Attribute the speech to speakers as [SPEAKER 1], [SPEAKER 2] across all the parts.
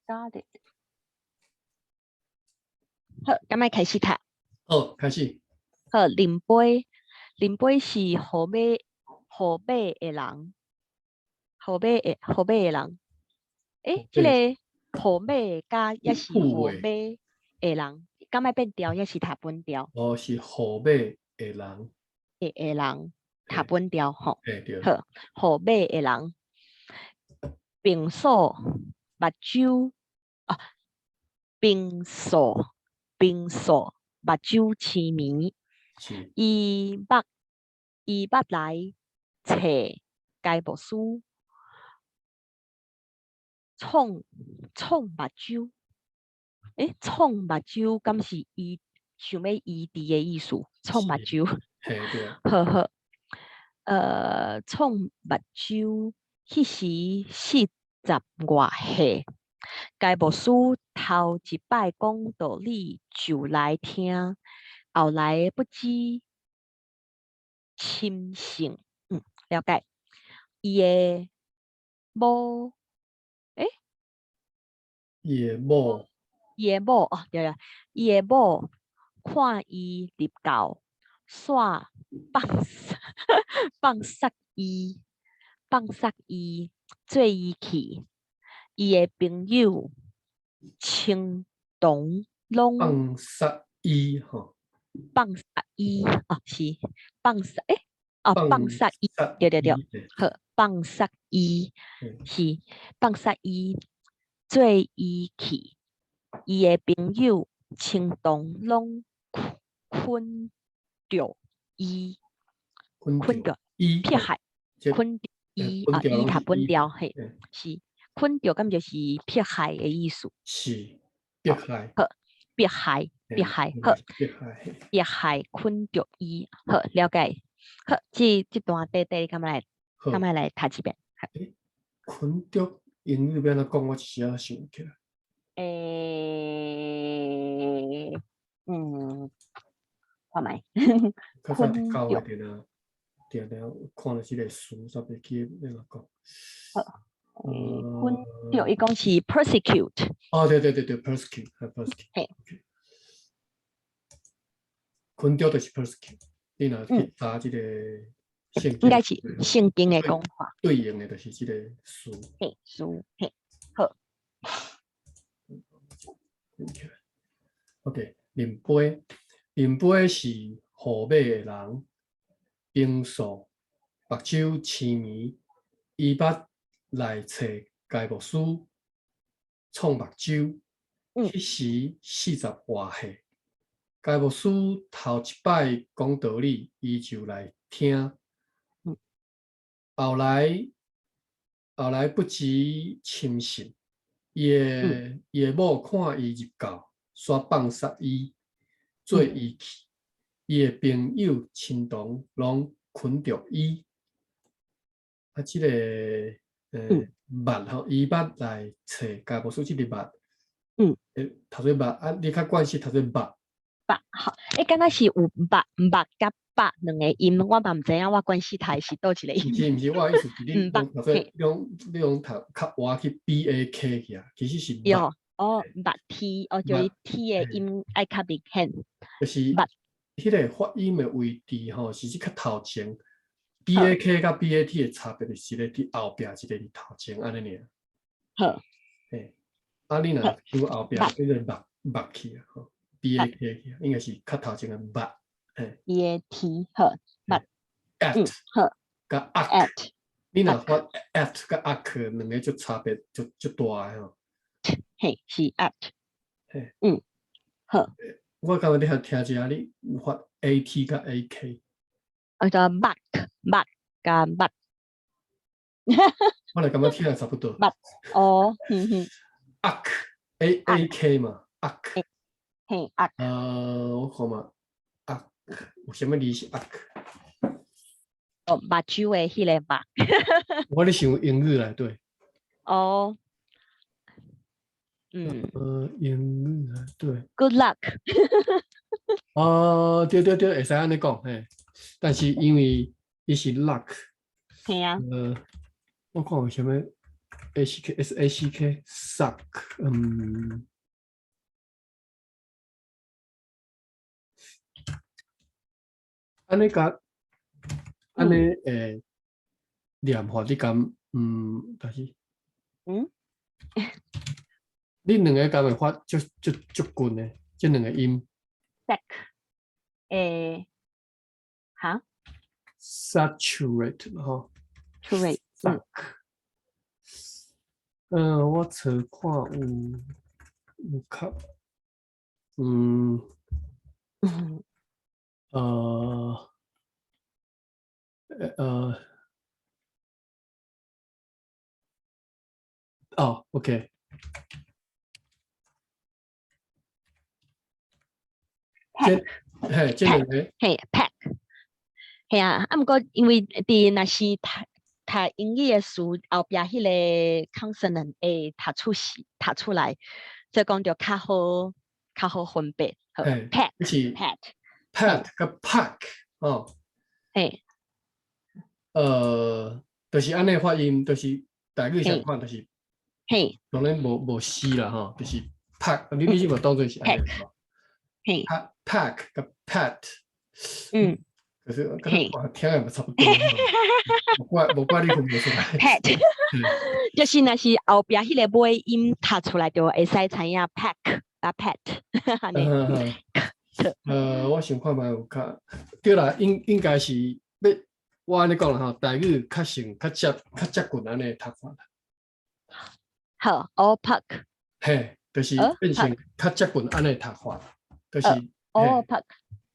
[SPEAKER 1] started。好，咁咪开始读。
[SPEAKER 2] 好，开始。
[SPEAKER 1] 好，林杯是河马的人，河马的人。诶，这个河马加也是河马的人，咁咪变调也是读本调。
[SPEAKER 2] 哦，是河马的人。
[SPEAKER 1] 的人读本调吼。
[SPEAKER 2] 对。
[SPEAKER 1] 好，河马的人，平素目睭啊，平素目睭痴迷。
[SPEAKER 2] 是。
[SPEAKER 1] 伊捌来找该无书，创目睭。诶，创目睭，敢是伊想要移地的意思？创目睭。
[SPEAKER 2] 嘿，对。
[SPEAKER 1] 好好。创目睭，迄时40外岁，该无书头一摆讲道理就来听，后来不知亲性。了解。伊的某，诶，
[SPEAKER 2] 伊的某
[SPEAKER 1] 哦，对，伊的某看伊入教，煞放杀伊，做伊去。伊的朋友青铜拢
[SPEAKER 2] 放杀伊吼。
[SPEAKER 1] 放杀伊哦，是放杀诶。哦，放杀伊，对。好，放杀伊是放杀伊做伊去。伊的朋友青铜拢困着伊，撇害，困着伊啊，伊读本调嘿，是困着，咁就是撇害的意思。
[SPEAKER 2] 是撇害。
[SPEAKER 1] 好，撇害，好，撇害困着伊，好，了解。好，这段短咁来读一遍。
[SPEAKER 2] 困着英语要安怎讲？我一时仔想起来。
[SPEAKER 1] 看卖。
[SPEAKER 2] 困着。定看到这个词，煞袂记要安怎讲。
[SPEAKER 1] 困着，伊讲是 persecute。
[SPEAKER 2] 哦，对 ，persecute。
[SPEAKER 1] 嘿。
[SPEAKER 2] 困着就是 persecute。你若去查这个圣经，
[SPEAKER 1] 应该是圣经的讲法。
[SPEAKER 2] 对应的就是这个词。
[SPEAKER 1] 嘿，书嘿。好。
[SPEAKER 2] OK， 林杯是河马的人，平素目睭痴迷，伊捌来找该牧师创目睭。迄时40外岁，该牧师头一摆讲道理，伊就来听。后来不知亲信，伊的某看伊入教，煞放杀伊，做伊去。伊的朋友亲同拢困着伊。啊，这个目吼，伊捌来找该牧师这个目。读做目啊，你较惯势读做目。
[SPEAKER 1] 好，敢若是有目甲八两个音，我嘛唔知影，我关系台是倒一个音。
[SPEAKER 2] 唔是，我意思是你读做你用读较歪去 BAK 去啊，其实是目。
[SPEAKER 1] 哦，目 T， 哦，就是 T 的音爱较明显。
[SPEAKER 2] 就是迄个发音的位置吼，是较头前。BAK 甲 BAT 的差别就是咧伫后壁，一个伫头前安尼尔。
[SPEAKER 1] 好。
[SPEAKER 2] 嘿，啊，你若向后壁迄个目去啊，吼 ，BAK 去，应该是较头前的目。
[SPEAKER 1] BAT 好，目。
[SPEAKER 2] 好。甲
[SPEAKER 1] at，
[SPEAKER 2] 你若发 at 甲 ak 两个就差别就大诶吼。
[SPEAKER 1] 嘿，是 at。
[SPEAKER 2] 嘿。
[SPEAKER 1] 好。
[SPEAKER 2] 我感觉你听一下，你发 AT 甲 AK。
[SPEAKER 1] 叫 back 加 back。
[SPEAKER 2] 我来感觉听差不多。
[SPEAKER 1] 哦
[SPEAKER 2] AK 嘛 ，AK。
[SPEAKER 1] 嘿 AK。
[SPEAKER 2] 我看嘛 ，AK 有啥物字是 AK？
[SPEAKER 1] 哦，目睭的迄个目。
[SPEAKER 2] 我咧想英语来对。
[SPEAKER 1] 哦。
[SPEAKER 2] 英语来对。
[SPEAKER 1] Good luck。
[SPEAKER 2] 哦，对，会使安尼讲嘿。但是因为伊是 luck。
[SPEAKER 1] 嘿啊。
[SPEAKER 2] 我看有啥物 sack sack， 安尼甲安尼念法，你敢但是你两个敢会发足近的，这两个音。
[SPEAKER 1] sack，哈
[SPEAKER 2] ，saturate 吼
[SPEAKER 1] ，saturate，
[SPEAKER 2] 我找看有较OK， 这两个
[SPEAKER 1] pack，系啊，毋过因为伫若是读英语的书后壁迄个 consonant 会读出来，所以讲就较好分别。pack，
[SPEAKER 2] 是 pet 甲 pack 哦，就是安尼发音，就是台语上看就是，当然无死啦吼，就是 pack， 你是无当做是安尼吼，pack 甲 pet， 可是跟他听也差不多，无怪你分不出来。
[SPEAKER 1] pet 就是若是后壁迄个尾音读出来就会使知影 pack 啊 pet。
[SPEAKER 2] 我想看嘛有较对啦，应该是要我安尼讲啦吼，台语较接近安尼读法啦。
[SPEAKER 1] 好 ，all pack，
[SPEAKER 2] 嘿，就是变成较接近安尼读法，就是
[SPEAKER 1] all pack。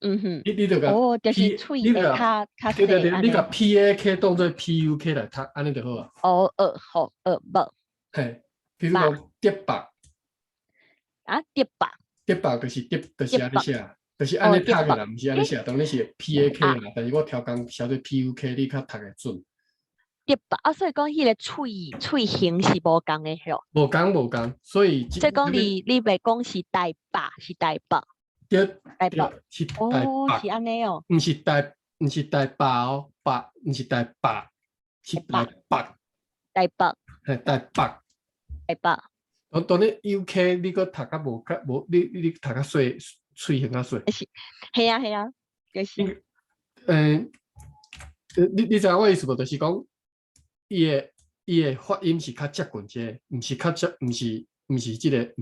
[SPEAKER 2] 你就甲
[SPEAKER 1] 就是喙会较细，
[SPEAKER 2] 对，你甲 PAK 当做 PUK 来读，安尼就好啊。
[SPEAKER 1] 好，无。
[SPEAKER 2] 嘿，比如讲叠白，叠白就是安尼写，就是安尼读的啦，毋是安尼写，当然是 PAK 啦，但是我调讲写做 PUK， 你较读会准。
[SPEAKER 1] 叠白所以讲迄个喙形是无共的吼。
[SPEAKER 2] 无共，所以
[SPEAKER 1] 即讲你袂讲是台北，是台北。
[SPEAKER 2] 对，
[SPEAKER 1] 是台北，是安尼哦，
[SPEAKER 2] 毋是台北哦，毋是台北，是台北，
[SPEAKER 1] 台北。
[SPEAKER 2] 当然 UK 你个读较无，你读较细，喙形较细。
[SPEAKER 1] 系啊，就是。
[SPEAKER 2] 你知影我意思无？就是讲，伊的发音是较接近些，毋是即个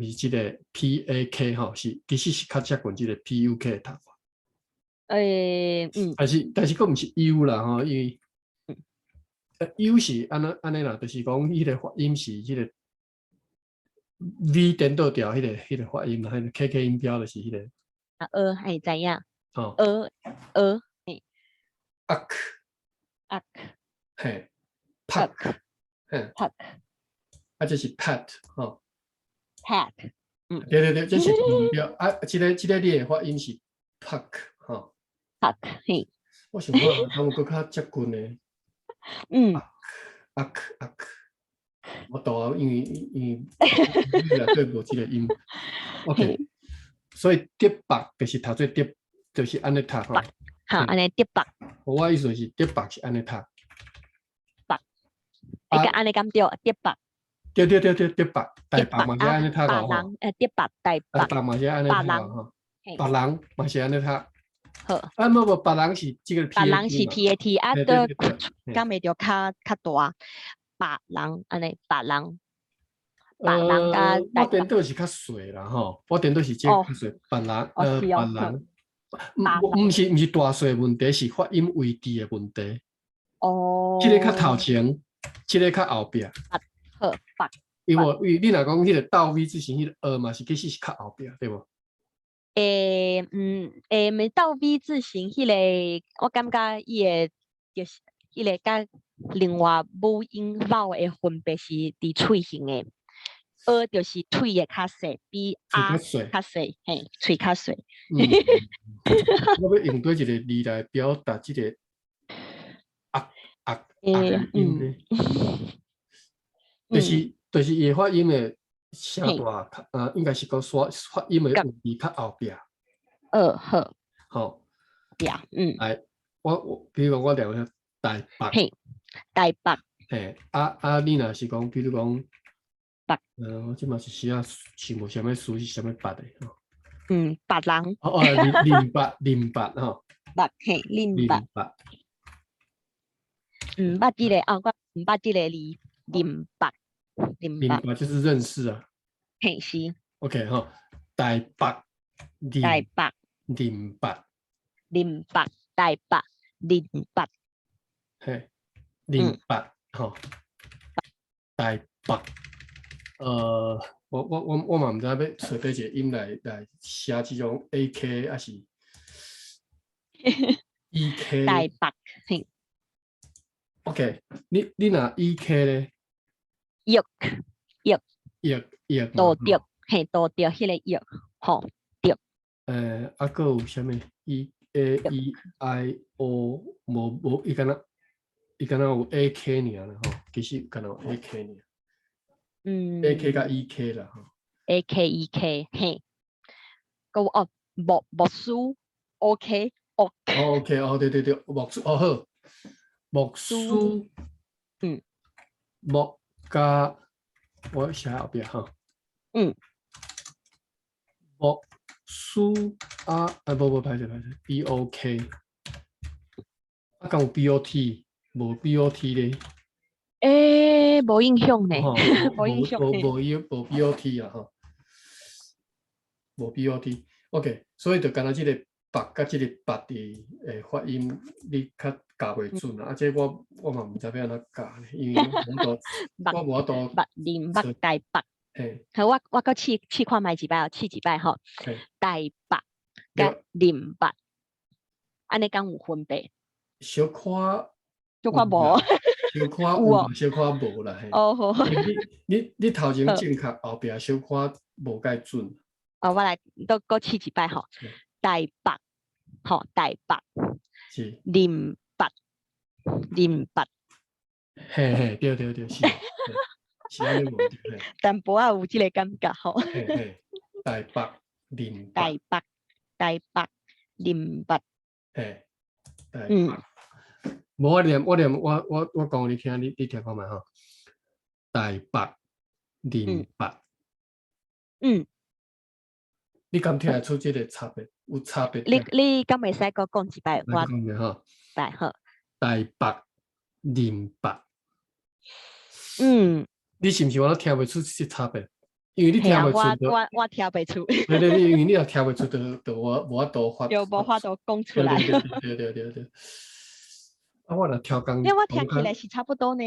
[SPEAKER 2] PAK 吼，其实是较接近即个 PUK 的读法。但是佫毋是 U 啦吼，因为U 是安尼啦，就是讲迄个发音是迄个 V 颠倒调迄个发音啦，迄个 KK 音标就是迄个。
[SPEAKER 1] 系知影。
[SPEAKER 2] 嘿 ，pack， 这是 pet 吼
[SPEAKER 1] ，pet，
[SPEAKER 2] 对，这是音标这个你的发音是 pack 吼
[SPEAKER 1] ，pack， 嘿。
[SPEAKER 2] 我想看，他们佫较接近的我读因为对无这个音 ，OK， 所以叠白就是读做叠，就是安尼读吼。
[SPEAKER 1] 好，安尼叠白。
[SPEAKER 2] 我意思是叠白是安尼读。
[SPEAKER 1] 会甲安尼咁对，叠白。
[SPEAKER 2] 对，叠白，台北嘛是安尼读吼。
[SPEAKER 1] 叠白台北。
[SPEAKER 2] 台北嘛是安尼读吼。别人嘛是安尼读。
[SPEAKER 1] 好。
[SPEAKER 2] 无别人是这个
[SPEAKER 1] PAT。别人是 PAT，都讲袂着较大。别人安尼，别人。
[SPEAKER 2] 我颠倒是较细啦吼，我颠倒是这较细。别人，毋是大细问题，是发音位置的问题。这个较头前，这个较后壁。
[SPEAKER 1] 好，
[SPEAKER 2] 因为你若讲迄个倒 V 字形，迄个嘛是其实是较后壁，对无？
[SPEAKER 1] 咪倒 V 字形迄个，我感觉伊个就是迄个甲另外母音vowel的分别是伫喙形的。就是喙会较细，比较细，嘿，喙较细。
[SPEAKER 2] 我要用对一个字来表达这个音呢，就是伊发音的声大，应该是讲发音的位置较后壁。
[SPEAKER 1] 好。
[SPEAKER 2] 来，我比如讲我念台北。
[SPEAKER 1] 台北。
[SPEAKER 2] 嘿，你若是讲，比如讲，
[SPEAKER 1] 别，
[SPEAKER 2] 我即嘛是时啊想无啥物书是啥物别的吼。
[SPEAKER 1] 别人
[SPEAKER 2] 林吼，
[SPEAKER 1] 别嘿，林别，
[SPEAKER 2] 林白，
[SPEAKER 1] 捌即个我毋捌即个字，林别，林
[SPEAKER 2] 林
[SPEAKER 1] 别，
[SPEAKER 2] 白就是认识啊。
[SPEAKER 1] 嘿是，
[SPEAKER 2] OK 哈，台北
[SPEAKER 1] 台北，
[SPEAKER 2] 林白，
[SPEAKER 1] 林北，台北，林北，
[SPEAKER 2] 嘿，林白吼，台北。我嘛毋知要找倒一个音来写即种 AK 还是 EK
[SPEAKER 1] 台北，嘿，
[SPEAKER 2] OK，你若 EK 咧，
[SPEAKER 1] 玉，玉，
[SPEAKER 2] 叶嘛
[SPEAKER 1] 多着，嘿，多着迄个玉，吼，着，
[SPEAKER 2] 佫有啥物 EAEIO，无伊敢若有 AK 尔啦吼，其實敢若有 AK 爾，AK 甲 EK 啦吼。
[SPEAKER 1] AKEK，嘿，個木書 OK，
[SPEAKER 2] OK 哦，對，木書哦好，木書，木加我寫後邊哈，木書無歹勢 BOK， 敢有 BOT， 無 BOT 咧，
[SPEAKER 1] 無印象呢，無印象，
[SPEAKER 2] 無 BOT 啊吼，無 BOT，OK， 所以就干那即個白甲即個白的發音，你較教袂準啊！即我嘛毋知要安怎教呢，因為我無多
[SPEAKER 1] 林北台北，
[SPEAKER 2] 嘿，
[SPEAKER 1] 好，我閣試看覓一擺哦，試一擺吼，台北甲林北，安尼敢有分別？
[SPEAKER 2] 小可
[SPEAKER 1] 無，
[SPEAKER 2] 小可有，小可無啦嘿。
[SPEAKER 1] 哦好，
[SPEAKER 2] 你頭前正確，後壁小可無介準。
[SPEAKER 1] 我來閣試一擺吼，台北，吼台北，
[SPEAKER 2] 是
[SPEAKER 1] 林北，
[SPEAKER 2] 嘿，對，是，是安尼問題嘿。
[SPEAKER 1] 淡薄仔有即個感覺吼。
[SPEAKER 2] 嘿，台北林北。
[SPEAKER 1] 台北林北。
[SPEAKER 2] 嘿，台北。無我講你聽，你聽看覓吼。台北林北。你敢聽得出即個差別？有差別？
[SPEAKER 1] 你敢袂使閣講一擺？我
[SPEAKER 2] 講嘅吼。
[SPEAKER 1] 好。
[SPEAKER 2] 台北林北。你是毋是我聽袂出即差別？因為你聽袂出，
[SPEAKER 1] 我聽袂出。
[SPEAKER 2] 對，因為你若聽袂出，就無法度發。
[SPEAKER 1] 就無法度講出來。
[SPEAKER 2] 對。啊，我若調工，
[SPEAKER 1] 因為我聽起來是差不多呢。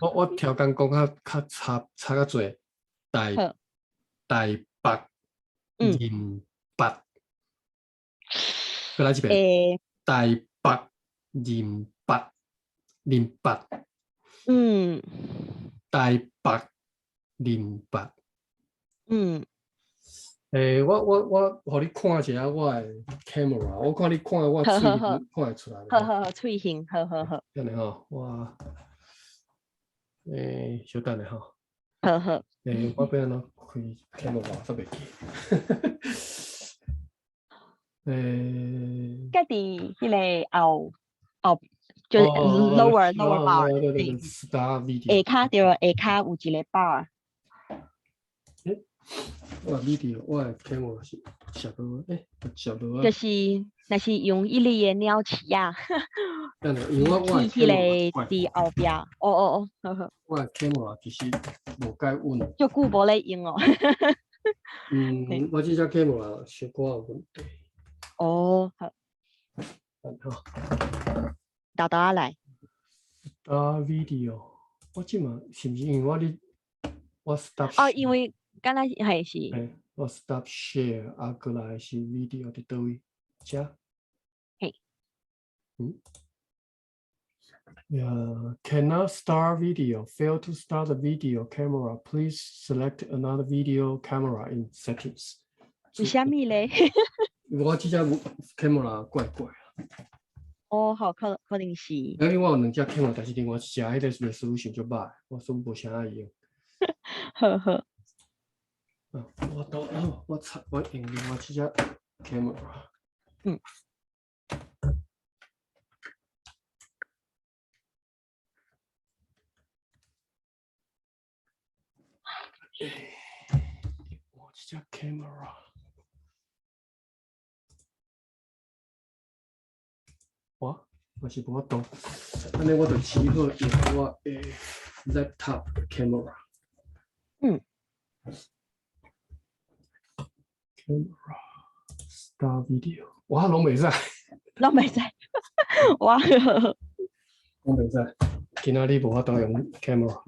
[SPEAKER 2] 我調工講較差較濟。台北林北。再來一遍。台北林北。台北林北。我互你看一下我的 camera， 我看你看我喙看會出來。
[SPEAKER 1] 好，喙型，好。
[SPEAKER 2] 等下吼，我稍等下吼。
[SPEAKER 1] 好。
[SPEAKER 2] 我要安怎開 camera 煞袂記。
[SPEAKER 1] 家己迄個後，就是 lower bar， 下骹對，下骹有一個 bar。
[SPEAKER 2] 我 video 我的 camera 是攝到
[SPEAKER 1] 就是若是用伊哩的鳥鼠啊，
[SPEAKER 2] 因為我
[SPEAKER 1] 迄個佇後壁。好。
[SPEAKER 2] 我的 camera 其實無介穩，
[SPEAKER 1] 足久無咧用哦。
[SPEAKER 2] 我這隻 camera 小可有問題。
[SPEAKER 1] 好。豆仔來。
[SPEAKER 2] video， 我即嘛是毋是因為我 stop？
[SPEAKER 1] 因為敢若係是。
[SPEAKER 2] 我 stop share， 過來是 video 佇倒位？遮。
[SPEAKER 1] 嘿。
[SPEAKER 2] Cannot start video. Fail to start the video camera. Please select another video camera in settings.
[SPEAKER 1] 為蝦米咧？
[SPEAKER 2] 我這隻 camera 怪啊。
[SPEAKER 1] 好，可能是。
[SPEAKER 2] 因為我有兩隻 camera， 但是另外一隻迄個 resolution 就歹，我所以無啥愛用。
[SPEAKER 1] 好。
[SPEAKER 2] 我用另外一隻 camera。我这只 camera， 我是无法度，安尼我就只好用我的 laptop camera。camera start video， 哇，拢袂使，
[SPEAKER 1] 拢袂使，哇，
[SPEAKER 2] 拢袂使，今仔日无法度用 camera。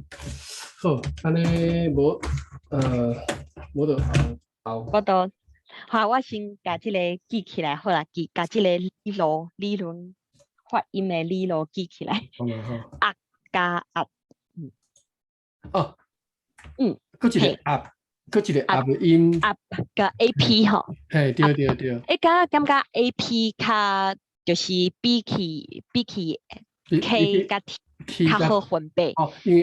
[SPEAKER 2] 好，安尼无无就后。
[SPEAKER 1] 我都，好，我先把这个记起来，好啦，把这个理论发音的理论记起来。
[SPEAKER 2] 好。
[SPEAKER 1] 啊加啊，
[SPEAKER 2] 哦，佫一个 up， 佫一个 up 的音
[SPEAKER 1] up 加 ap 吼。
[SPEAKER 2] 嘿，对。
[SPEAKER 1] 感觉 ap 较就是比起 k 加 t 较好分辨。
[SPEAKER 2] 哦，因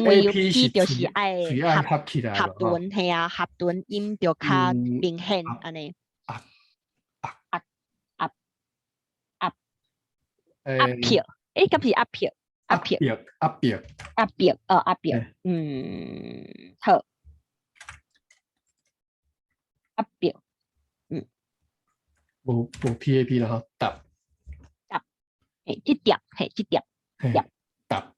[SPEAKER 2] 为
[SPEAKER 1] ap
[SPEAKER 2] 是
[SPEAKER 1] 就是爱
[SPEAKER 2] 合起来
[SPEAKER 1] 合顿，系啊，合顿音就较明显安尼。up 票，咁是 up 票。
[SPEAKER 2] 阿表，
[SPEAKER 1] 好，阿表，
[SPEAKER 2] 无 PAP 啦，答，
[SPEAKER 1] 这点，
[SPEAKER 2] 答，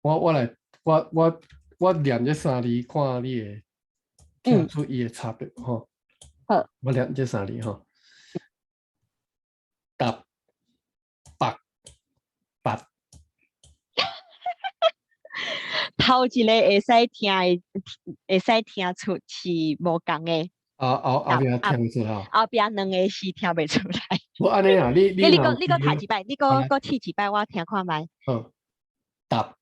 [SPEAKER 2] 我念这三字，看你会听出伊的差别吼。
[SPEAKER 1] 好，
[SPEAKER 2] 我念这三字吼，答。
[SPEAKER 1] 头一个会使听出是无共的。
[SPEAKER 2] 后边听不出哈。
[SPEAKER 1] 后边两个是听不出来。
[SPEAKER 2] 我安尼啊，你
[SPEAKER 1] 个读一摆，你个试一摆，我听看卖。
[SPEAKER 2] 好，答，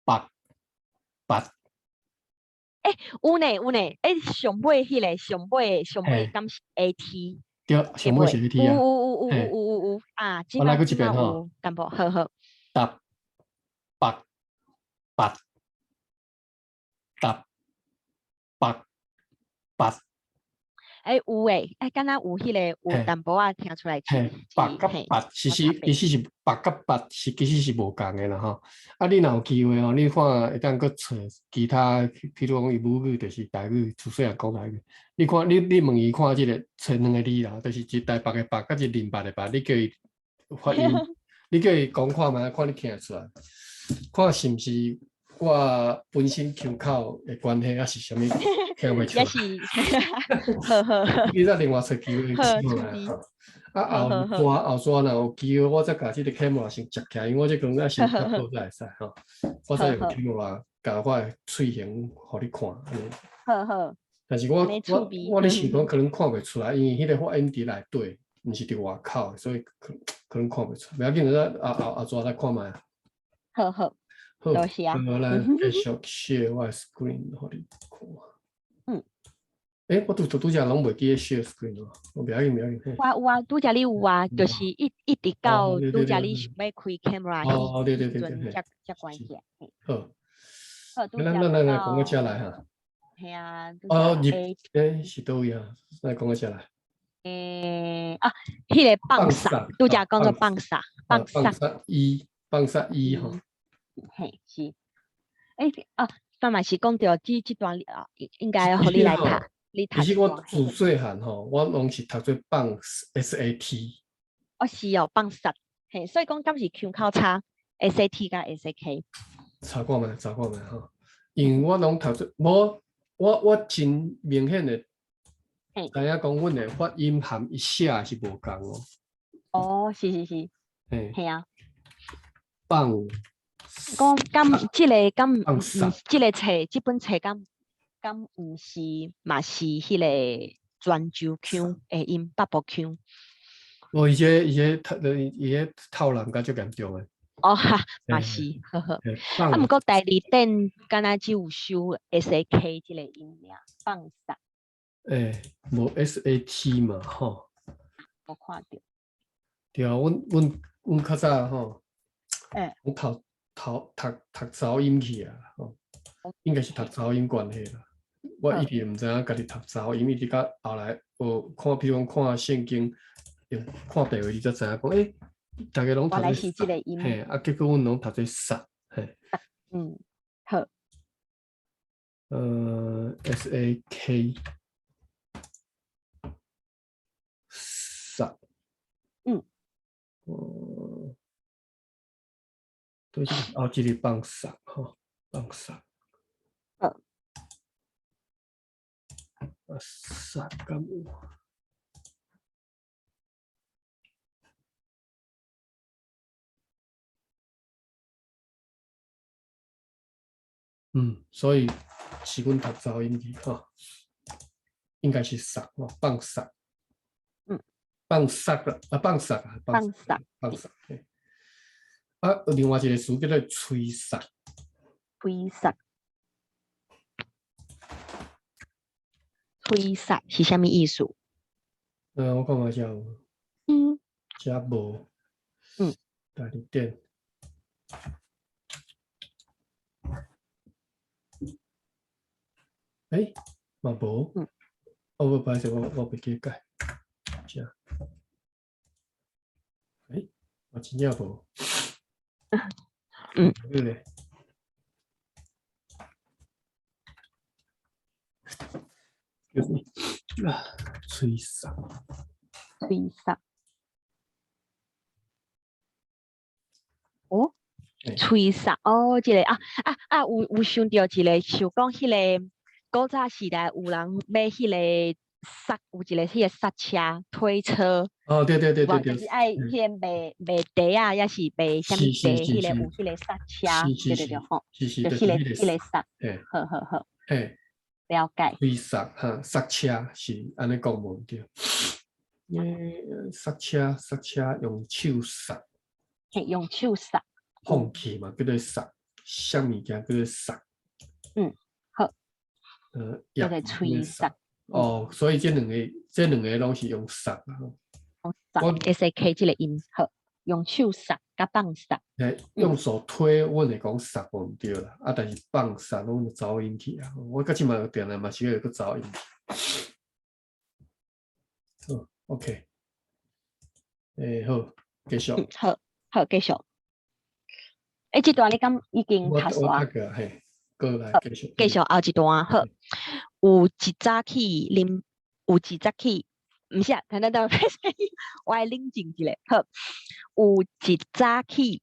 [SPEAKER 2] 八。
[SPEAKER 1] 有呢，上尾迄个上尾敢是 AT？
[SPEAKER 2] 对，上尾是 AT 啊。
[SPEAKER 1] 有啊，即摆有淡薄，好。
[SPEAKER 2] 答，八。
[SPEAKER 1] 有诶，敢若有迄个有淡薄仔听出来。
[SPEAKER 2] 八甲八，其实是八甲八其实是无共的啦吼。啊，你若有机会吼，你看会当搁找其他，譬如讲伊母语就是台语，自细汉讲台语。你看你问伊看即个找两个字啦，就是一台北的北，甲一林北的北，你叫伊发音，你叫伊讲看觅，看你听得出来，看是毋是我本身腔口的关系，还是啥物听袂出来？你再另外找机会试下。啊，后续若有机会，我再甲即个 camera 先接起来，因为我这个先拍好才会使吼。我再用 camera 甲我的喙型互你看。
[SPEAKER 1] 好。
[SPEAKER 2] 但是我咧想讲可能看袂出来，因为迄个发音伫内底，毋是伫外口，所以可能看袂出来。不要紧，后续再看觅。
[SPEAKER 1] 好。多谢啊。
[SPEAKER 2] 咱继续 share 我的 screen 互你看。我拄则拢袂记 share screen 咯，不要紧。
[SPEAKER 1] 有啊，拄则你有啊，就是一直到拄则你想要开 camera 迄阵才关起。
[SPEAKER 2] 好，
[SPEAKER 1] 咱
[SPEAKER 2] 来讲个遮来哈。
[SPEAKER 1] 系啊。
[SPEAKER 2] 是倒位啊？来讲个遮来。
[SPEAKER 1] 迄个放撒，拄则讲做放撒
[SPEAKER 2] 一吼。
[SPEAKER 1] 嘿，是。范嘛是讲到这段啊，应该互你来读。
[SPEAKER 2] 其实我自细汉吼，我拢是读做放 SAT。
[SPEAKER 1] 是哦，放撒。嘿，所以讲敢是腔口差 SAT 加 SAK。
[SPEAKER 2] 查看觅吼，因为我拢读做无，我真明显的知影讲，阮的发音含一写是无共
[SPEAKER 1] 哦。是。嘿啊。
[SPEAKER 2] 放。
[SPEAKER 1] 讲敢即个即个册，即本册敢毋是嘛是迄个泉州腔的音，北部腔。
[SPEAKER 2] 伊个偷懒甲足严重的。
[SPEAKER 1] 嘛是，好。毋过第二点，敢若只有收 SAK 即个音尔，放撒。
[SPEAKER 2] 无 SAT 嘛吼。
[SPEAKER 1] 我看到。
[SPEAKER 2] 对啊，阮较早吼。读噪音去啊，应该是读噪音关系啦。我一直毋知影家己读噪音，一直到后来看，譬如讲看圣经，看地位你才知影讲，大家拢读做撒，嘿，结果阮拢读做撒，嘿，
[SPEAKER 1] 好，SAK
[SPEAKER 2] sak，对，这个后一个放sak吼，放sak，
[SPEAKER 1] 好，sak
[SPEAKER 2] 敢有？所以是阮读噪音语吼，应该是sak吼，放sak，放sak啦，放sak啊，放sak，啊，有另外一个词叫做吹sak，
[SPEAKER 1] 吹sak，吹sak是啥物意思？
[SPEAKER 2] 我看一下有，遮无，代理店。嘛无，我不好意思，我袂记改，遮，我真正无，对咧，吹sak，
[SPEAKER 1] 吹sak，哦，吹sak，哦，这个有想到一个，就讲迄个古早时代有人买迄个sak，有一个迄个刹车推车。
[SPEAKER 2] 哦，对，
[SPEAKER 1] 就是爱迄个卖茶啊，也是卖啥物茶，迄个有迄个刹车，对吼，就迄个刹，好，了解。
[SPEAKER 2] 吹sak 哈，刹车是安尼讲无对，刹车用手刹，
[SPEAKER 1] 用手刹，
[SPEAKER 2] 放气嘛，叫做刹，啥物件叫做刹？
[SPEAKER 1] 好，
[SPEAKER 2] 叫
[SPEAKER 1] 做吹刹。
[SPEAKER 2] 哦，所以这两个拢是用刹啊。
[SPEAKER 1] SAK 这个音好，用手刹甲放刹。
[SPEAKER 2] 用手推，阮会讲刹无毋对啦，但是放刹拢噪音去啊。我到即嘛定来嘛是有个噪音去。OK， 好，继续。
[SPEAKER 1] 好，继续。这段你敢已经读煞？
[SPEAKER 2] 我读个嘿，过来继续。
[SPEAKER 1] 继续后一段好。有一早起，毋是啊，等，我来冷静一下。好，有一早起，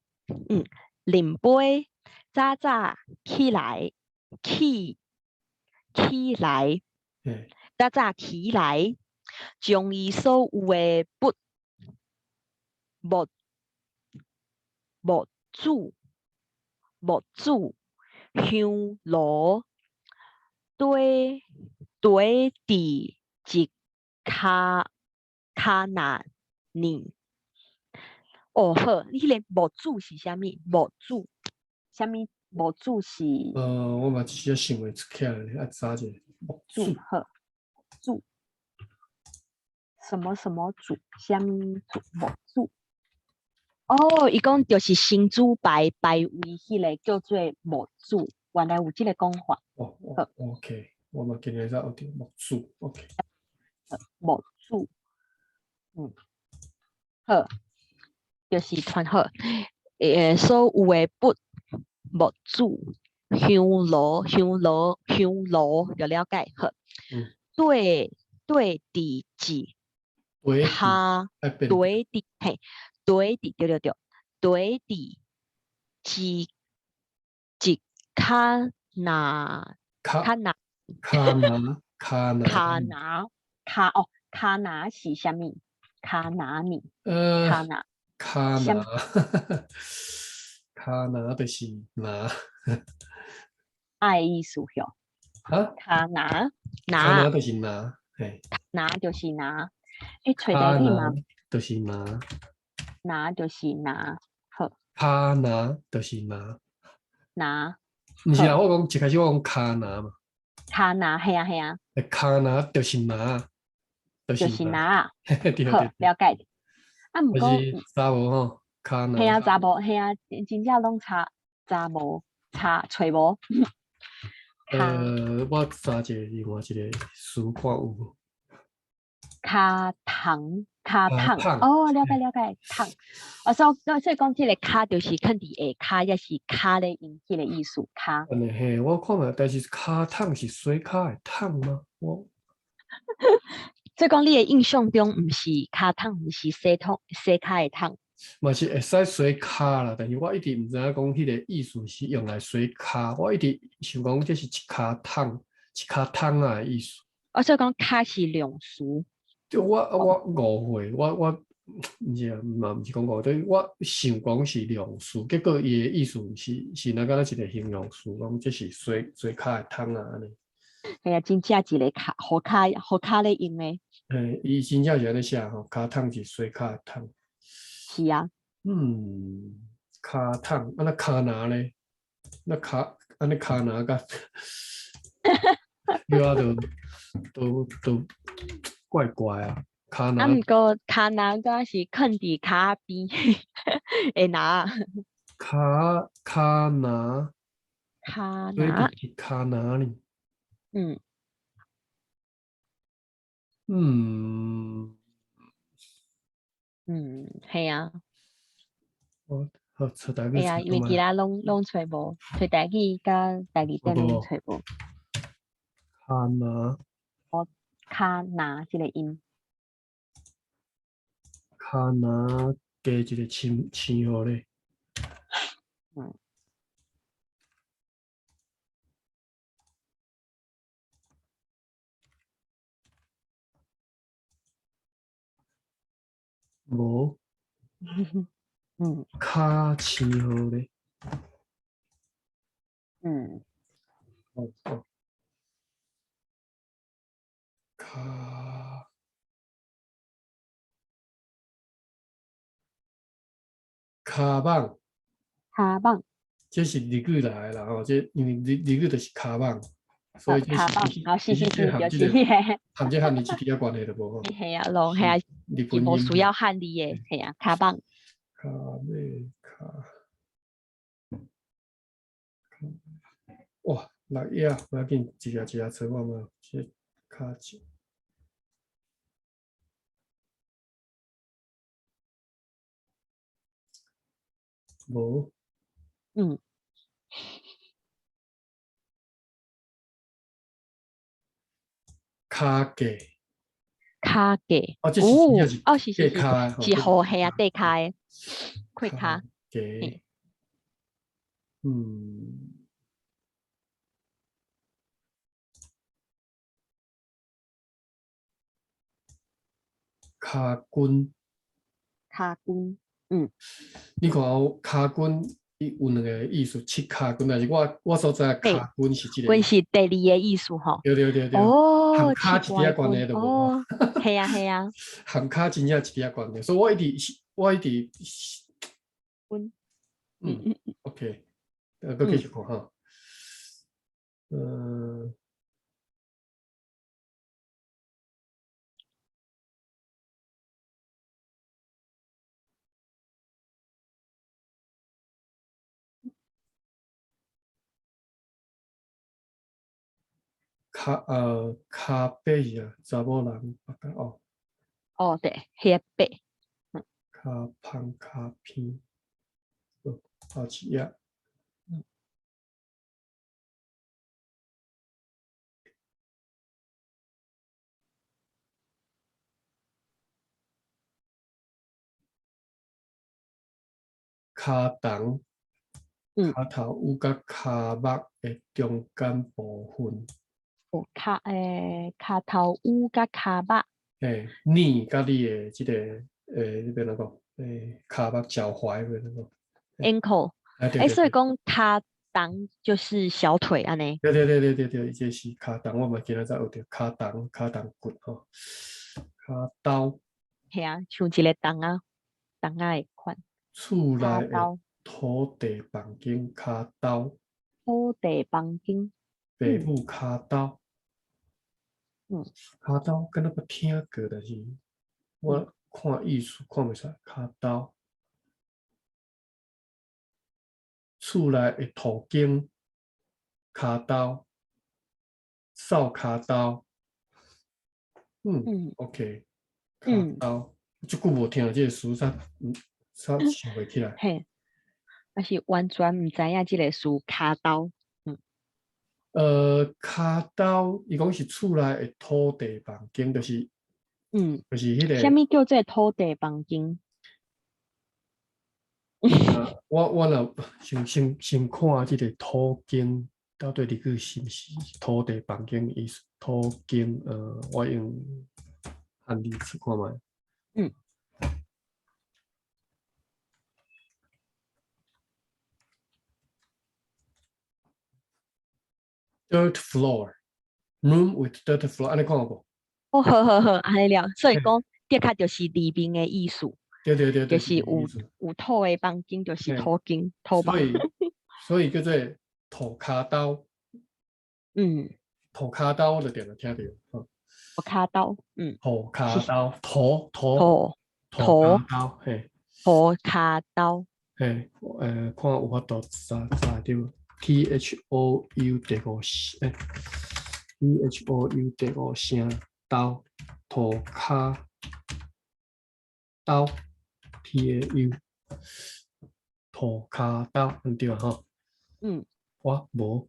[SPEAKER 1] 啉杯，早起来，早起来，将伊所有的物煮香炉堆伫一卡那里。哦，好，你迄个木煮是啥物？木煮，啥物木煮是？
[SPEAKER 2] 我嘛只是想袂出起来咧，查者木煮。
[SPEAKER 1] 好，煮什么煮？啥物煮？木煮。哦，伊讲就是新煮排位迄个叫做木煮，原来有即个讲法。
[SPEAKER 2] OK， 我嘛今日才学到木煮 ，OK。
[SPEAKER 1] 木煮，好，就是传好，所有的物木煮香炉就了解好。对伫一卡对伫对伫一卡那是啥物？卡那米，
[SPEAKER 2] 卡那就是拿，
[SPEAKER 1] 意思哟。卡那
[SPEAKER 2] 就是拿，
[SPEAKER 1] 拿就是拿，
[SPEAKER 2] 找地理嘛，就是拿，
[SPEAKER 1] 拿就是拿，好。
[SPEAKER 2] 卡拿就是拿，毋是啊，我讲一开始我讲卡拿嘛。
[SPEAKER 1] 卡拿，嘿啊。
[SPEAKER 2] 卡拿就是拿，
[SPEAKER 1] 就是拿。
[SPEAKER 2] 对，
[SPEAKER 1] 好，了解。毋过
[SPEAKER 2] 查某吼，卡拿。
[SPEAKER 1] 嘿啊，查某，嘿啊，真正拢查某，找无。
[SPEAKER 2] 我查一个另外一个词看有无？
[SPEAKER 1] 卡糖卡烫
[SPEAKER 2] 烫
[SPEAKER 1] 哦，了解了解，烫。所以讲这个卡就是肯定下卡，也是卡的音，这个意思卡。
[SPEAKER 2] 安尼嘿，我看嘛，但是骹烫是水骹的烫吗？
[SPEAKER 1] 所以讲你的印象中，唔是卡烫，唔是洗卡的烫。
[SPEAKER 2] 嘛是会使水骹啦，但是我一直毋知影讲迄个意思是用来水骹，我一直想讲这是一骹烫，一骹烫啊的意思。
[SPEAKER 1] 所以讲卡是量词。
[SPEAKER 2] 就我误会，我毋是嘛，毋是讲误会，对我想讲是量词，结果伊的意思是那个一个形容词，讲这是水骹的烫啊安尼。
[SPEAKER 1] 哎呀，真正一个卡，好卡咧用诶。
[SPEAKER 2] 伊真正是安尼写吼，骹烫是水骹的烫。
[SPEAKER 1] 是啊。
[SPEAKER 2] 骹烫，啊那骹拿咧？那安尼骹拿甲，了啊都怪怪啊，骹拿。
[SPEAKER 1] 毋过卡拿个是囥伫卡边会拿。
[SPEAKER 2] 骹拿，
[SPEAKER 1] 卡拿。
[SPEAKER 2] 所以是骹拿哩。
[SPEAKER 1] 嗯
[SPEAKER 2] 嗯，
[SPEAKER 1] 系啊。
[SPEAKER 2] 好，出台语
[SPEAKER 1] 哎呀，因为其
[SPEAKER 2] 出倒来。
[SPEAKER 1] 他拢找无，找台语甲台语等拢找无。
[SPEAKER 2] 骹拿，
[SPEAKER 1] 卡拿这个音。
[SPEAKER 2] 骹拿加一个称号咧。
[SPEAKER 1] 嗯
[SPEAKER 2] 无
[SPEAKER 1] 嗯
[SPEAKER 2] 骹称号咧。
[SPEAKER 1] 嗯，
[SPEAKER 2] 哦，骹骹网，
[SPEAKER 1] 卡棒。
[SPEAKER 2] 这是日语来的啦吼，这因为日语就是骹网，所以这是
[SPEAKER 1] 卡棒，是
[SPEAKER 2] 其实这
[SPEAKER 1] 就是
[SPEAKER 2] 含这个
[SPEAKER 1] 迄个。
[SPEAKER 2] 含这汉字一点仔关系都无吼，
[SPEAKER 1] 系啊，拢系
[SPEAKER 2] 是
[SPEAKER 1] 啊，
[SPEAKER 2] 日本音。
[SPEAKER 1] 是无需要汉字诶，系啊，卡棒。
[SPEAKER 2] 卡尾卡，哇，6页，我要紧一页一页找我嘛，这卡字无
[SPEAKER 1] 嗯，
[SPEAKER 2] 卡价，
[SPEAKER 1] 卡给
[SPEAKER 2] 哦，这是真正
[SPEAKER 1] 哦
[SPEAKER 2] 是
[SPEAKER 1] 是
[SPEAKER 2] 价卡的吼，
[SPEAKER 1] 是好系啊，地卡诶，快
[SPEAKER 2] 卡
[SPEAKER 1] 卡。
[SPEAKER 2] 价，
[SPEAKER 1] 嘿，
[SPEAKER 2] 嗯，卡棍。
[SPEAKER 1] 卡棍。嗯，
[SPEAKER 2] 你看哦，卡棍伊有两个意思，切卡棍，但是我所知的
[SPEAKER 1] 对，
[SPEAKER 2] 卡棍是这个
[SPEAKER 1] 棍
[SPEAKER 2] 意思。
[SPEAKER 1] 是第二个意思吼。
[SPEAKER 2] 对，含
[SPEAKER 1] 哦，
[SPEAKER 2] 卡一点仔关系都无吼，
[SPEAKER 1] 哦，系啊系啊。
[SPEAKER 2] 含卡真正一点仔关系，所以我一直
[SPEAKER 1] 棍。嗯
[SPEAKER 2] 嗯
[SPEAKER 1] 嗯
[SPEAKER 2] ，OK，搁继
[SPEAKER 1] 嗯，
[SPEAKER 2] 续看哈，嗯，卡背是啊，查某人哦，
[SPEAKER 1] 哦对，黑白。嗯
[SPEAKER 2] 卡胖卡偏，好几页，
[SPEAKER 1] 嗯
[SPEAKER 2] 卡重。
[SPEAKER 1] 嗯，
[SPEAKER 2] 骹头有甲骹目的中间部分，
[SPEAKER 1] 有卡头乌甲卡巴。
[SPEAKER 2] 你甲你的即个迄边那个骹目脚踝的那个，ankle。对对对
[SPEAKER 1] 所以讲卡裆就是小腿安尼。
[SPEAKER 2] 对，这是骹裆，我嘛今仔才学着骹裆骨吼，骹兜，
[SPEAKER 1] 系啊，像一个裆仔的款。
[SPEAKER 2] 厝内的
[SPEAKER 1] 卡刀。
[SPEAKER 2] 土地房间骹兜，
[SPEAKER 1] 土地房间。
[SPEAKER 2] 爸
[SPEAKER 1] 嗯
[SPEAKER 2] 母骹兜，
[SPEAKER 1] 嗯
[SPEAKER 2] 骹兜敢若捌听过，但是
[SPEAKER 1] 嗯
[SPEAKER 2] 我看意思看袂出来，骹兜。厝内的途径，骹兜，扫骹兜，
[SPEAKER 1] 嗯
[SPEAKER 2] OK，骹
[SPEAKER 1] 嗯
[SPEAKER 2] 兜，足久无听这个词，啥想袂起来。
[SPEAKER 1] 嘿，我是完全唔知影这个词卡刀。
[SPEAKER 2] 骹兜，伊讲是厝内的土地房间，就是迄个。
[SPEAKER 1] 什么叫做土地房间？
[SPEAKER 2] 我若先看即个土间到底你个是毋是土地房间意思？土间，我用汉字去看卖。Dirt floor, room with dirt floor， 安尼看有无？
[SPEAKER 1] 好，安尼了。所以讲，的确就是里面的意思。
[SPEAKER 2] 对，
[SPEAKER 1] 就是有土的房间，就是土间、土房。
[SPEAKER 2] 所以叫做土骹兜。土骹兜我就定定听着。
[SPEAKER 1] 土骹兜，
[SPEAKER 2] 土骹兜，土
[SPEAKER 1] 骹
[SPEAKER 2] 兜，嘿。
[SPEAKER 1] 土骹兜，
[SPEAKER 2] 嘿，看有法度查着 THOU 第五声，THOU 第五声兜，土骹兜 TAU 土骹兜，对啊吼。我无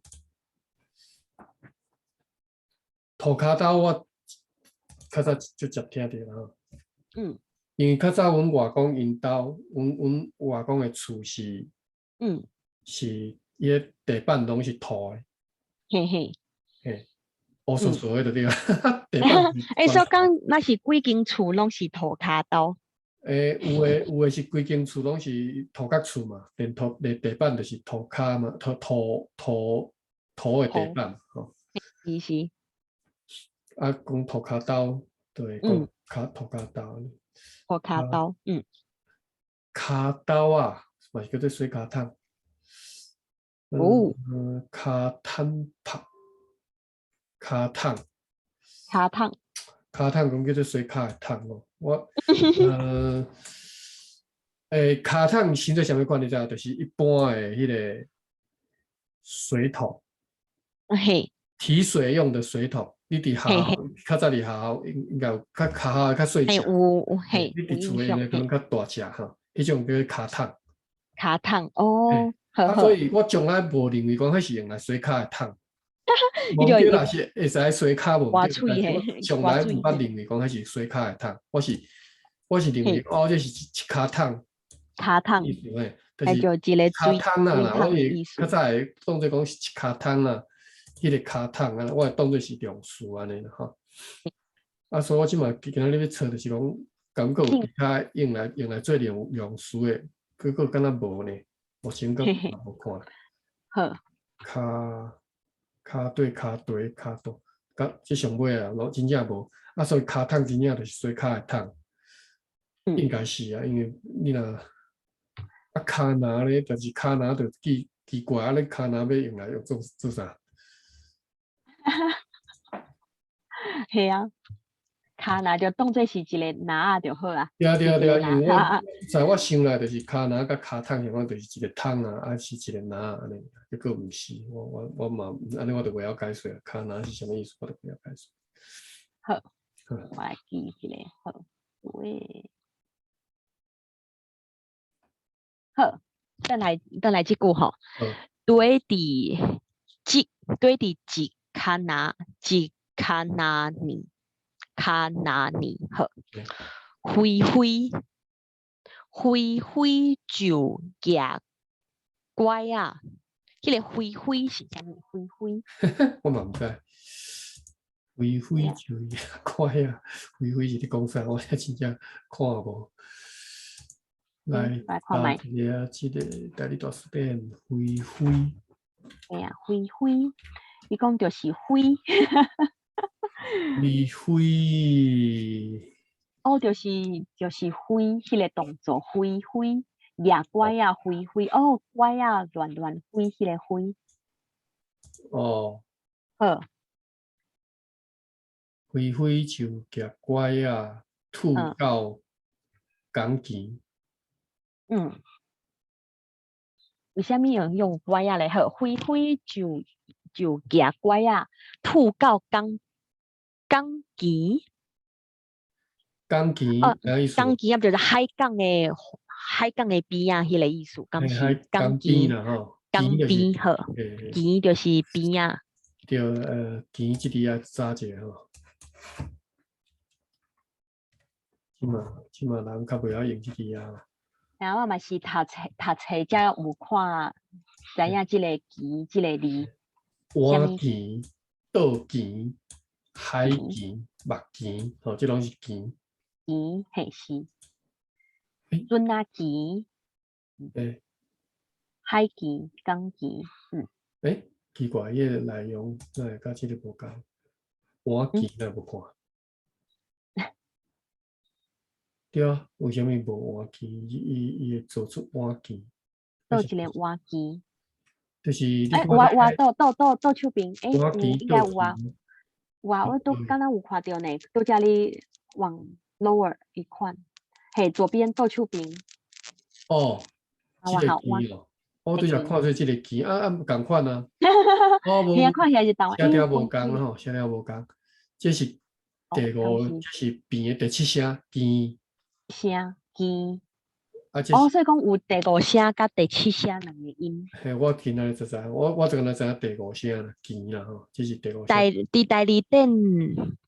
[SPEAKER 2] 土骹兜，我较早就接听着啦。因为较早阮外公因兜，阮外公的厝是，是伊个地板拢是土的。嘿，乌索索的就对啊。地板。
[SPEAKER 1] 所以讲，那是几间厝拢是土骹兜。
[SPEAKER 2] 有的是规间厝拢是土角厝嘛，连地板就是土骹嘛，土的地板吼。
[SPEAKER 1] 是。
[SPEAKER 2] 啊，讲土骹兜，就会讲土骹兜。
[SPEAKER 1] 土骹兜，
[SPEAKER 2] 骹兜啊，嘛是叫做水骹桶。骹桶拍，骹桶讲叫做水骹的桶咯。我骹桶现在啥物款你知道？就是一般的迄个水桶，提水用的水桶。你伫学校，较早伫学校应该有较学校的较细只。你伫厝的应该可能较大只哈，迄种叫骹桶。
[SPEAKER 1] 骹桶哦。
[SPEAKER 2] 所以我从来无认为讲迄是用来洗骹的桶。无对啦，是会使洗骹无对，但是我从来毋捌认为讲迄是洗骹的桶。我是认为这是一骹桶。
[SPEAKER 1] 骹桶，
[SPEAKER 2] 就是
[SPEAKER 1] 一个
[SPEAKER 2] 骹桶啦。我
[SPEAKER 1] 是
[SPEAKER 2] 较早会当做讲是一骹桶啦，迄个骹桶啊，我会当做是用词安尼啦吼。所以我即马今仔日要找就是讲，感觉有其他用来做用词的，结果敢若无呢。目前阁无看。好。骹对骹对骹倒，即上尾啊，真正无。所以骹桶真正就是洗骹的桶。应该是啊，因为你若骹拿咧，但是骹拿就奇怪，你骹拿要用来做啥？
[SPEAKER 1] 系啊，骹拿就当做是一个拿就好啊。
[SPEAKER 2] 对，因为在我想来就是骹拿甲骹桶，像就是一个桶啊，还是一个拿安尼。结果毋是，我嘛安尼，我就袂晓解释啊。骹拿是啥物意思？我都袂晓解释。
[SPEAKER 1] 好，我来记一下。好，喂。好，等来即句吼。对伫一骹拿呢，好。灰就夹乖啊！迄个灰是啥物？灰
[SPEAKER 2] 我嘛毋知。灰就夹乖啊！灰是咧讲啥？我真正看无。来看卖。即个大字大字典，灰。
[SPEAKER 1] 哎呀，灰，伊讲就是灰。
[SPEAKER 2] 灰。
[SPEAKER 1] 就是灰，迄个动作灰，夹乖啊，灰，乖啊，乱灰，迄个灰。好。
[SPEAKER 2] 灰就夹乖啊，吐到钢琴。
[SPEAKER 1] 为虾米用乖啊嘞？好，灰就夹乖啊，吐到钢琴。
[SPEAKER 2] 港旗
[SPEAKER 1] 哦，
[SPEAKER 2] 啥意思？
[SPEAKER 1] 港旗啊，就是海港的边啊，迄个意思。港
[SPEAKER 2] 海
[SPEAKER 1] 旗，港
[SPEAKER 2] 港边
[SPEAKER 1] 旗，
[SPEAKER 2] 啦吼，
[SPEAKER 1] 港边好，旗就是边啊。
[SPEAKER 2] 对旗这里啊查者吼。即嘛人较袂晓用这个啊。
[SPEAKER 1] 然后我嘛是读册才有看，知影即个旗，即个字。
[SPEAKER 2] 碗旗、倒旗、海旗、目旗，吼，这拢是旗。
[SPEAKER 1] 旗嘿是。船仔旗。海旗、港旗，
[SPEAKER 2] 奇怪，伊个内容哪会甲即个无共？碗旗哪无看？对啊，为什么无碗旗？伊会做出碗旗？
[SPEAKER 1] 倒一个碗旗。
[SPEAKER 2] 就是你
[SPEAKER 1] 倒手边，有应该有啊。有啊，我都刚刚有看到呢，都家里往 lower 一款，嘿，左边倒手边。
[SPEAKER 2] 哦，这个旗哦，我对下看做这个旗啊，不共款啊。哦，无，
[SPEAKER 1] 看起来是同
[SPEAKER 2] 写条无共吼，写条无共。这是第五，这是边的第七声旗。
[SPEAKER 1] 声旗。
[SPEAKER 2] 哦，
[SPEAKER 1] 所以讲有第五声甲第七声两个音。
[SPEAKER 2] 嘿，我今仔就知，我这个知影第五声啦，旗啦吼，这是第五声。
[SPEAKER 1] 伫第二点，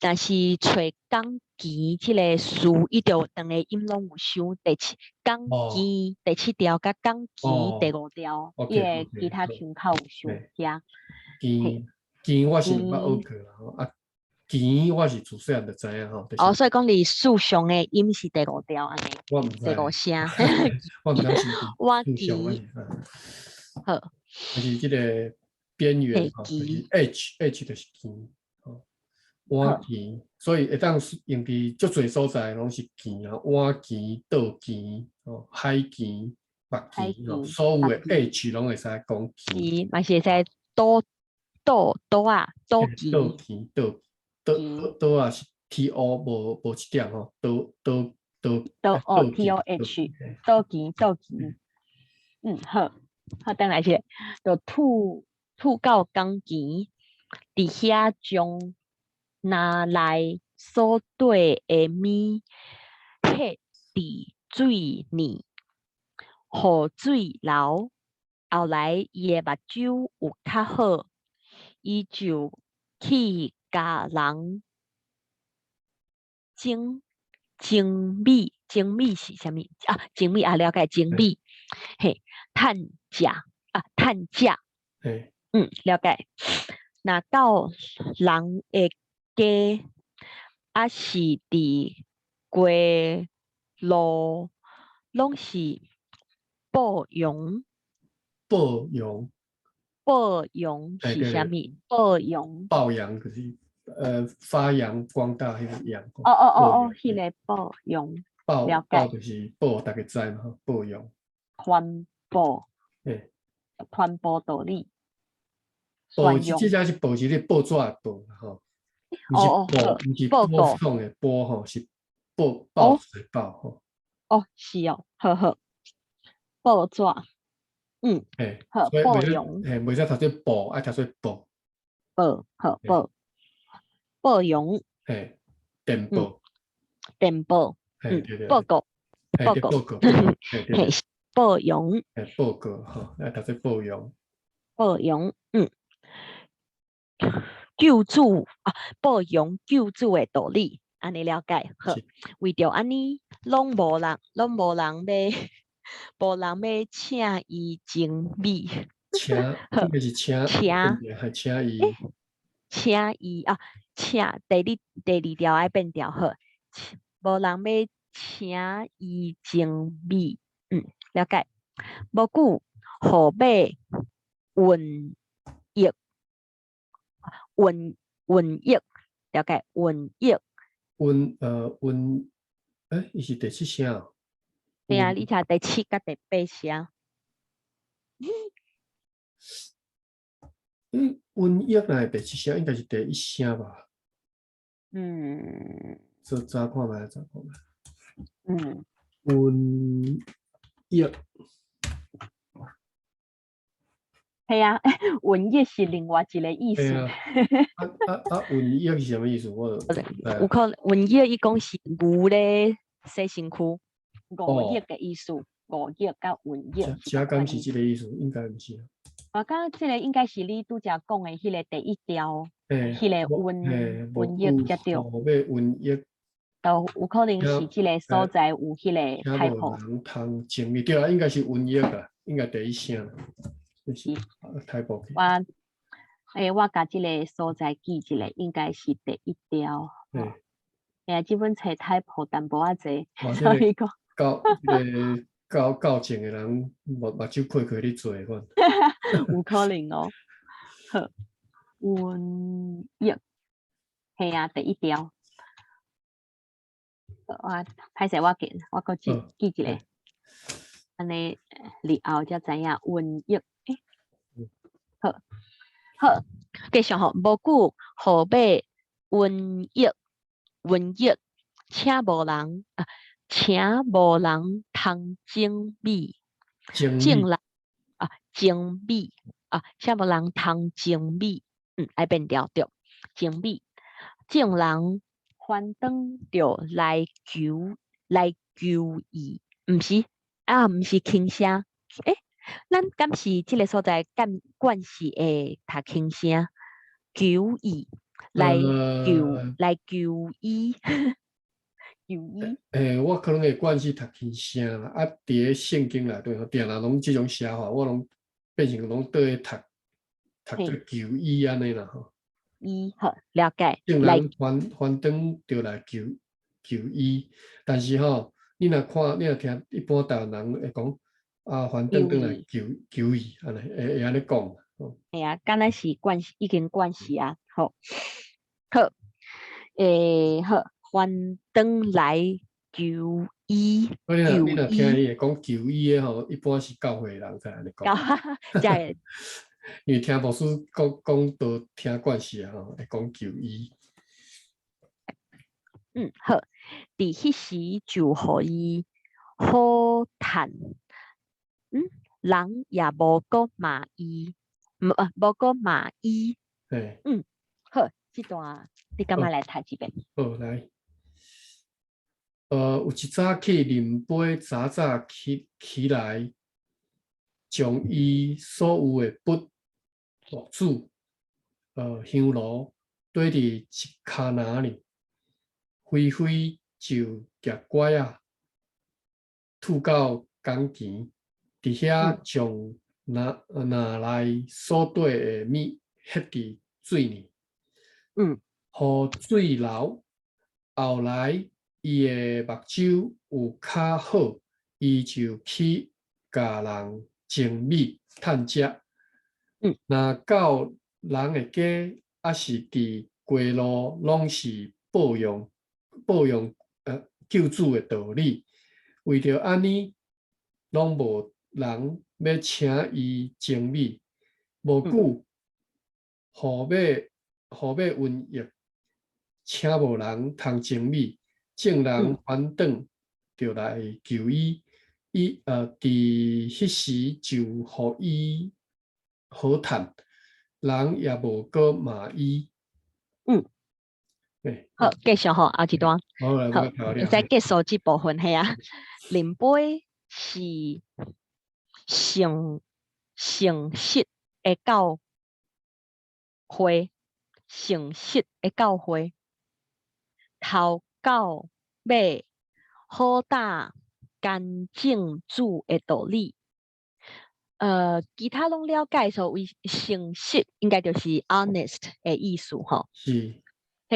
[SPEAKER 1] 但是找港旗即个词，伊就两个音拢有收。港旗第七条甲港旗第五条，伊个其他腔口有收遐。
[SPEAKER 2] 旗我是毋捌学过啦吼，啊旗我是自细汉就知影吼。
[SPEAKER 1] 所以讲你数上的音是第五条安尼。
[SPEAKER 2] 我毋知。
[SPEAKER 1] 第五声。
[SPEAKER 2] 我毋知是
[SPEAKER 1] 我
[SPEAKER 2] 旗。
[SPEAKER 1] 好。
[SPEAKER 2] 就是这个边缘吼，就是 H 就是旗吼，碗旗，所以会当用伫足侪所在拢是旗啊，碗旗、倒旗、吼海旗、目旗吼，所有的 H 拢会使讲旗。
[SPEAKER 1] 嘛是会使倒啊，倒旗。
[SPEAKER 2] 倒啊是 TO 无一点吼，倒
[SPEAKER 1] TOH 倒旗。好，等来是就吐到港旗，伫遐将拿来所对的米撇伫水里，互水流。后来伊的目睭有较好，伊就去甲人精米是啥物啊？精米啊，了解精米。嘿，趁价。了解。若到人的家，还是伫街路，拢是报羊。报羊是啥物？报羊。
[SPEAKER 2] 报羊就是发扬光大迄个羊。
[SPEAKER 1] 迄个报羊。
[SPEAKER 2] 了解。就是报大家知嘛，报羊。传播道理。报即只是报是咧报纸的报吼，毋是播送的播吼，是报纸的报吼。
[SPEAKER 1] 是哦，好。报纸。好，报羊。
[SPEAKER 2] 袂使读做报，爱读做报。
[SPEAKER 1] 好，报羊。
[SPEAKER 2] 电报。
[SPEAKER 1] 报告。报羊。
[SPEAKER 2] 报告吼，爱读做报羊。
[SPEAKER 1] 报羊。救助啊，报羊救助的道理，安尼了解。好，为着安尼，拢无人要请伊精米。
[SPEAKER 2] 应该是请
[SPEAKER 1] 伊啊，第二条爱变调好，无人要请伊精米。了解。无久，号码瘟疫。了解。瘟疫。
[SPEAKER 2] 伊是第七声。
[SPEAKER 1] 对啊，你查第七甲第八声。
[SPEAKER 2] 瘟疫若第七声，应该是第一声吧？查看觅。瘟疫。
[SPEAKER 1] 系啊，文艺是另外一个意思。
[SPEAKER 2] 文艺是什么意思？我
[SPEAKER 1] 有可能文艺伊讲是牛咧洗身躯，五艺嘅意思，五艺甲文艺是
[SPEAKER 2] 加甘是这个意思，应该不是。
[SPEAKER 1] 我讲这个应该是你拄则讲的迄个第一条，迄个文艺才对。
[SPEAKER 2] 后尾文艺，
[SPEAKER 1] 都有可能是这个所在有迄个太婆。
[SPEAKER 2] 人通精密对啊，应该是文艺啊，应该第一声。是太婆。
[SPEAKER 1] 我甲这个所在记一下，应该是第一条。这本册太婆淡薄仔济，所以讲。
[SPEAKER 2] 教证的人目睭开咧做款。
[SPEAKER 1] 有可能哦。好，文艺，系啊，第一条。歹势，我搁记一个，安尼日后才知影文艺。好，继续吼，无久后尾文艺，请无人通精美，请无人通精美，爱变调对，精美，众人翻转着来求伊，毋是轻声，咱敢是这个所在惯是会读轻声，求伊来求伊。
[SPEAKER 2] 我可能会惯是读轻声啦，伫咧圣经内底，定啦拢即种写法，我拢变成拢倒咧读做求伊安尼啦吼。
[SPEAKER 1] 好了解。
[SPEAKER 2] 众人翻转着来求伊，但是吼，你若听一般台湾人会讲翻转来求伊，安尼会安尼讲。
[SPEAKER 1] 系啊，敢若是已经惯势啊，好，翻转来求伊。
[SPEAKER 2] 你若听伊会讲求伊的吼，一般是教会人才安尼讲。因为听牧师讲都听惯势啊，吼，会讲求伊。
[SPEAKER 1] 好，伫迄时就互伊好趁，人也无个骂伊，无个骂伊。好，这段你感觉来读一遍？
[SPEAKER 2] 好，来。有一早起啉杯早起来，将伊所有的物主香炉堆伫一骹拿里，飞就夹拐吐到港前，伫遐将拿来所缀的米歇伫水里，互水流。后来伊的目睭有较好，伊就去甲人精米趁食。若到人的家，还是伫街路，拢是报用救主的道理。为着安尼，拢无人要请伊精米。无久，后尾瘟疫，请无人通精米。众人翻转就来求伊，伫迄时就互伊好趁，人也无个骂伊。
[SPEAKER 1] 好，继续吼，后一段。
[SPEAKER 2] 好，
[SPEAKER 1] 再结束这部分系啊。啉杯是诚实的教会，头到尾好打干净主的道理。其他拢了解说为诚实，应该就是 honest 的意思吼。
[SPEAKER 2] 是。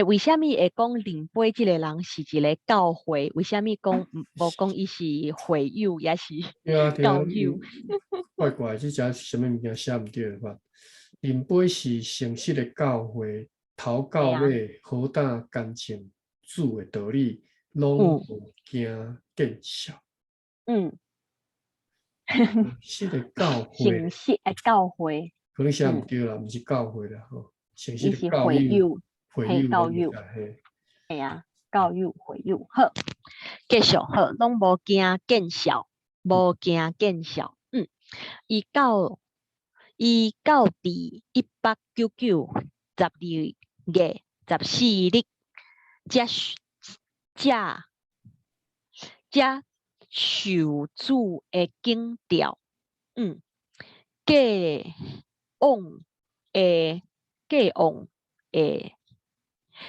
[SPEAKER 1] 为什么会讲啉杯这个人是一个教会？为什么讲无讲伊是会友，也是教友？
[SPEAKER 2] 怪，这只是什么物件写唔对的话？啉杯是诚实的教会，头到尾好打干净主的道理，拢无惊见笑。诚实的教会，可能写唔对啦，唔是教会啦，吼，诚实的教友。教育，
[SPEAKER 1] 系啊，教育会友好，继续好，拢无惊见笑，伊伊到伫189912月14日，才受主的景调，过往的，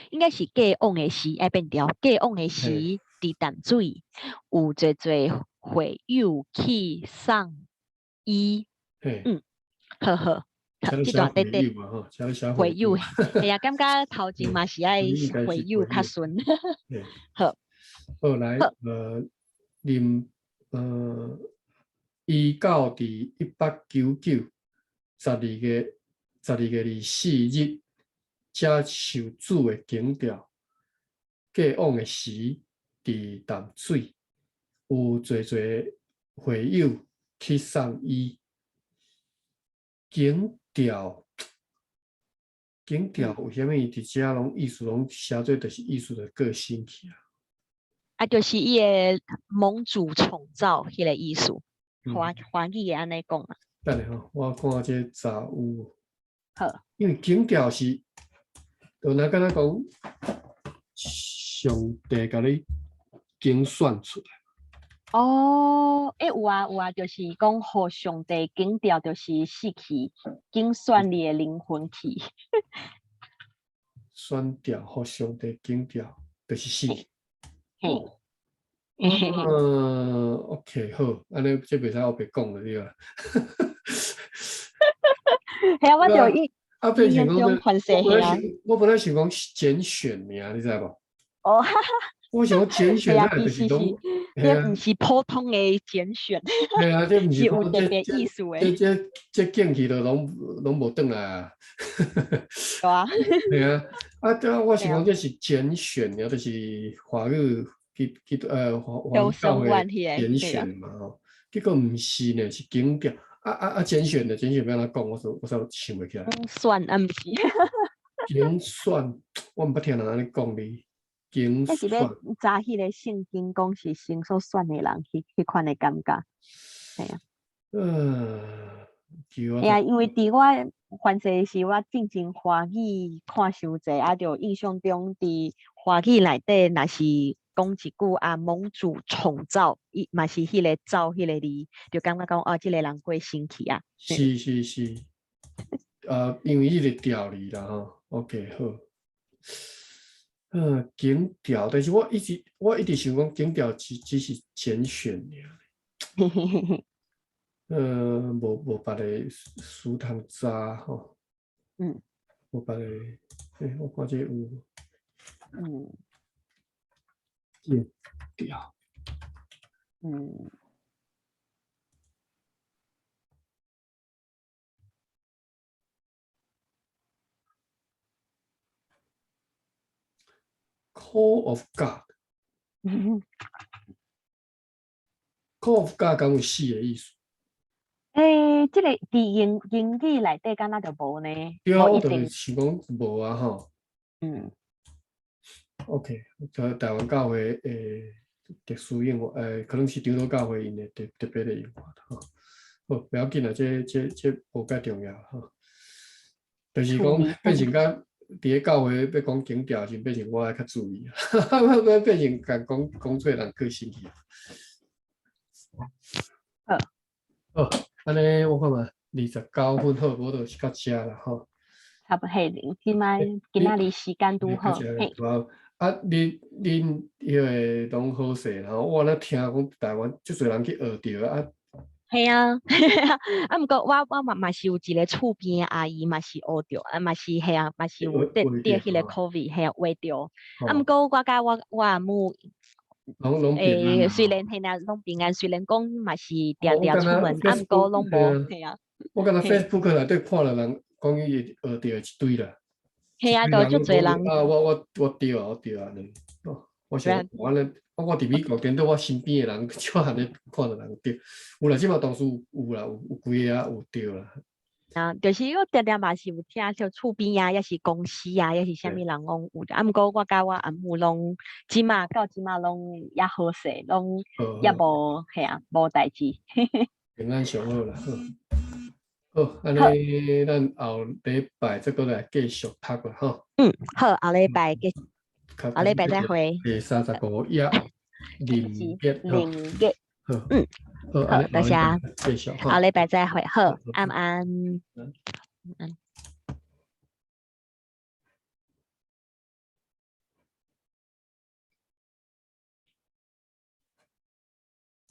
[SPEAKER 1] 应该是过往的时爱变调，过往的时伫淡水有侪侪会友去送伊，呵呵。这段短短会友，哎呀，感觉头前嘛是爱会友较顺。好，
[SPEAKER 2] 好来，伊到伫1899 12月24日，才受主的景调。过往的时伫淡水有侪侪会友去送伊。景调为虾米伫遮拢意思拢写做就是艺术的个性去啊？
[SPEAKER 1] 啊，就是伊个盟主创造迄个意思，华语嘅安尼讲啊。
[SPEAKER 2] 等下吼，我看这杂有。
[SPEAKER 1] 好。
[SPEAKER 2] 因为景调是，就咱敢若讲，上帝甲你精选出来。
[SPEAKER 1] 哦，有啊，就是讲，互上帝景调，就是死去，精选你的灵魂去。
[SPEAKER 2] 选调，互上帝景调，就是死去。OK， 好，安尼这袂使后白讲了对啊。
[SPEAKER 1] 系啊，我就
[SPEAKER 2] 变成
[SPEAKER 1] 讲，
[SPEAKER 2] 我本来想讲拣选名，你知无？
[SPEAKER 1] 哦，
[SPEAKER 2] 我想拣选，那就是讲，
[SPEAKER 1] 这不是普通的拣选，
[SPEAKER 2] 是
[SPEAKER 1] 有特别意思
[SPEAKER 2] 的。这进去就拢无转来啊。
[SPEAKER 1] 对啊。
[SPEAKER 2] 系啊，我想讲这是拣选，就是华语华语教会拣选嘛吼。结果唔是呢，是景调。拣选要安怎讲？我想袂起来。
[SPEAKER 1] 选啊，唔是。
[SPEAKER 2] 精选，我唔捌听人安尼讲哩。精选。是要
[SPEAKER 1] 查迄个圣经讲是神所选的人，迄款的感觉，系啊。哎呀，因为伫我反正是我进前华语看伤济，就印象中伫华语内底，若是讲一句盟主创造，伊嘛是迄个造迄个字，就感觉讲即个人过身去啊。
[SPEAKER 2] 是，因为迄个调理啦吼。OK， 好。景调，但是我一直想讲景调只是拣选尔。无别个书通查吼。无别个，我看这有。景调。Call of God。Call of God 敢有死的意思？
[SPEAKER 1] 这个伫英语内底敢若就无呢？
[SPEAKER 2] 对啊，我就是想讲无啊吼。OK， 台湾教会特殊用法，可能是长老教会因的特别的用法吼。好，不要紧啦，这无介重要吼。就是讲变成甲伫个教会要讲景调，就变成我爱较注意要变成讲做人个性去。好，安尼我看嘛，29分好，我就是到遮啦吼。
[SPEAKER 1] 差不多，今仔日时间拄好。
[SPEAKER 2] 恁迄个拢好势，然后我咧听讲台湾足侪人去学着啊。
[SPEAKER 1] 系啊，毋过我嘛是有一个厝边阿姨嘛是学着，嘛是系啊，嘛是有得迄个 COVID 系啊学着。毋过我甲我阿母，
[SPEAKER 2] 拢平安。
[SPEAKER 1] 虽然系啊，拢平安，虽然讲嘛是定定出门，毋过拢无系啊。
[SPEAKER 2] 我敢若 Facebook 内底看了人讲伊学着一堆啦。
[SPEAKER 1] 系啊，都足侪人。
[SPEAKER 2] 我对啊，我想我伫美国见到我身边的人，就安尼看到人对，有啦，即马当时有啦，有几个有对啦。
[SPEAKER 1] 就是我定定嘛是有听到厝边也是公司也是啥物人讲有，毋过我甲我阿母拢到即马拢也好势，拢也无系啊，无代志。
[SPEAKER 2] 平安上好啦。好，安尼咱后礼拜再过来继续读啦，吼。
[SPEAKER 1] 好，后礼拜再会。
[SPEAKER 2] 第35页林业，吼。
[SPEAKER 1] 林业，
[SPEAKER 2] 好，好，安尼
[SPEAKER 1] 好，多谢，
[SPEAKER 2] 继续，吼。
[SPEAKER 1] 后礼拜再会。好，安安。